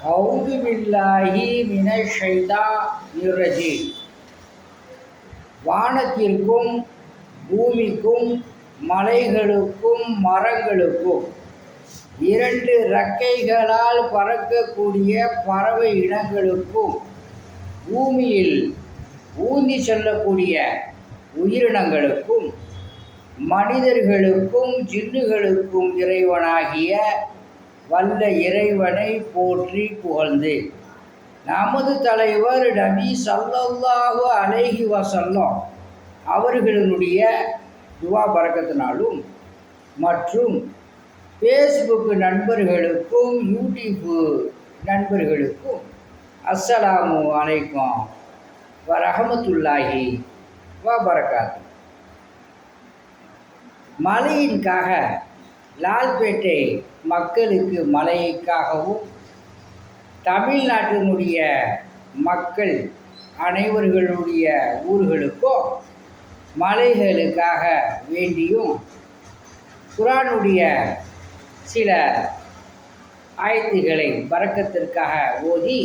அவுது பில்லாஹி மினஷ் ஷைத்தானிர் ரஜீம். வானத்திற்கும் பூமிக்கும் மலைகளுக்கும் மரங்களுக்கும் இரண்டு இறக்கைகளால் பறக்கக்கூடிய பறவை இனங்களுக்கும் பூமியில் ஊந்தி செல்லக்கூடிய உயிரினங்களுக்கும் மனிதர்களுக்கும் ஜின்னுகளுக்கும் இறைவனாகிய வல்ல இறைவனை போற்றி புகழ்ந்து நமது தலைவர் நபி ஸல்லல்லாஹு அலைஹி வஸல்லம் அவர்களுடைய துவா பரக்கத்தினாலும் மற்றும் ஃபேஸ்புக் நண்பர்களுக்கும் யூடியூப் நண்பர்களுக்கும் அஸ்ஸலாமு அலைக்கும் வரஹமத்துல்லாஹி வபரகாத்து. மழையின்காக லால்பேட்டை மக்களுக்கு மழைக்காகவும் தமிழ்நாட்டினுடைய மக்கள் அனைவர்களுடைய ஊர்களுக்கும் மலைகளுக்காக வேண்டியும் குர்ஆனுடைய சில ஆயத்துகளை பரக்கத்திற்காக ஓதி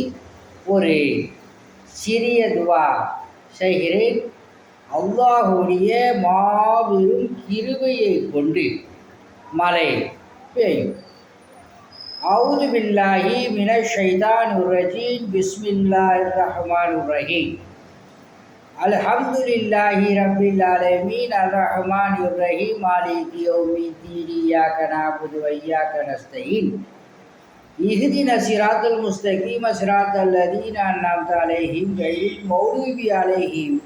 ஒரு சிறிய துவா செய்கிறேன். அல்லாஹுடைய மாபெரும் கிருபையை கொண்டு மழை பெய்யும். அவுது பில்லாஹி மினஷ் ஷைத்தானிர் ரஜீம். பிஸ்மில்லாஹிர் ரஹ்மானிர் ரஹீம். அல்ஹம்துலில்லாஹி ரப்பில் ஆலமீன் அர்ரஹ்மானிர் ரஹீம் மாலிகி யௌமிddin இய்யாக நஅபுது வ இய்யாக நஸ்தஈன் இஹ்தின ஸிராத்தல் முஸ்தகீம ஸிராத்தல் லதீன அன்அம்த அலைஹிம் கய்ரில் மக்தூபி அலைஹிம்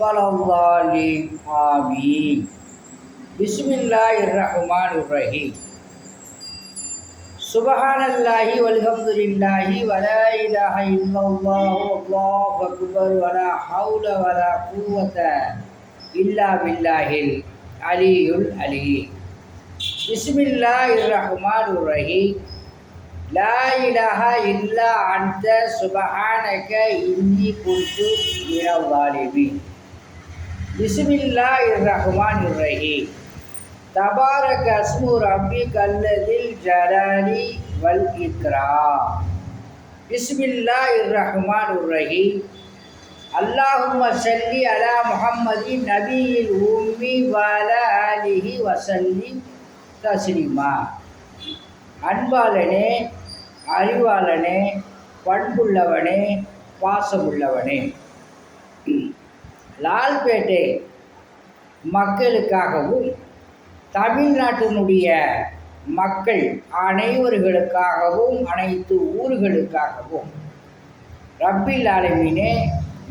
வலல்லாலின் ஆமீன். பிஸ்மில்லாஹிர் ரஹ்மானிர் ரஹீம். சுப்ஹானல்லாஹி வல்ஹம்துலில்லாஹி வலா இலாஹா இல்லல்லாஹு வல்லாஹு அக்பர் வலா ஹவுல வலா குவத இல்லா பில்லாஹில் அலியுல் அலீம். பிஸ்மில்லாஹிர் ரஹ்மானிர் ரஹீம். லா இலாஹா இல்லா அன்த சுப்ஹானக இன்னி குன்து மினல் ஸாலிமீன். பிஸ்மில்லாஹிர் ரஹ்மானிர் ரஹீம். தபாரக அஸ்மு ரப்பிக அல்லதில் ஜலாலி வல் இக்ராம். பிஸ்மில்லாஹிர் ரஹ்மானிர் ரஹீம். அல்லாஹும்ம ஸல்லி அலா முஹம்மதின் நபியில் உம்மி வ அலா ஆலிஹி வஸல்லிம் தஸ்லீமா. அன்பாளனே, அறிவாளனே, பண்புள்ளவனே, பாசமுள்ளவனே, லால்பேட்டை மக்களுக்காகவும் தமிழ்நாட்டினுடைய மக்கள் அனைவர்களுக்காகவும் அனைத்து ஊர்களுக்காகவும் ரப்பில் ஆலமீனே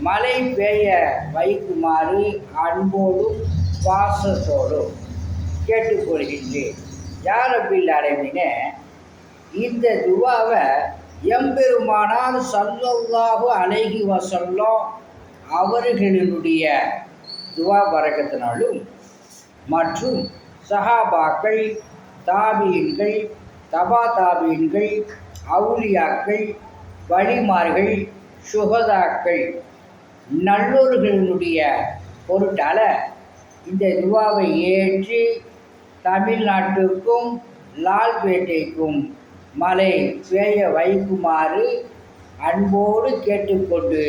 மழை பெய்ய வைக்குமாறு அன்போடும் பாசத்தோடும் கேட்டுக்கொள்கின்றேன். யா ரப்பில் ஆலமீனே, இந்த துவாவை எம்பெருமானார் ஸல்லல்லாஹு அலைஹி வஸல்லம் அவர்களினுடைய துவா பரக்கத்தினாலும் மற்றும் சஹாபாக்கள், தாபீன்கள், தபா தாபீன்கள், அவுலியாக்கள், வலிமார்கள், சுஹதாக்கள், நல்லோர்களினுடைய பொருட்டால இந்த துவாவை ஏற்றி தமிழ்நாட்டுக்கும் லால்பேட்டைக்கும் மழை பெய்ய வைக்குமாறு அன்போடு கேட்டுக்கொண்டு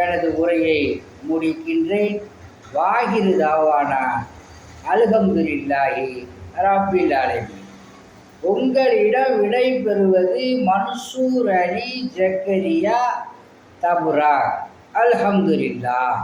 எனது உரையை முடிக்கின்றேன். வாகிரு தாவானா அல்ஹம்துலில்லாஹி ரப்பில் ஆலமீன். உங்களிடம் விடை பெறுவது மன்சூர் அலி ஜக்கரியா தபுரா. அல்ஹம்துலில்லாஹ்.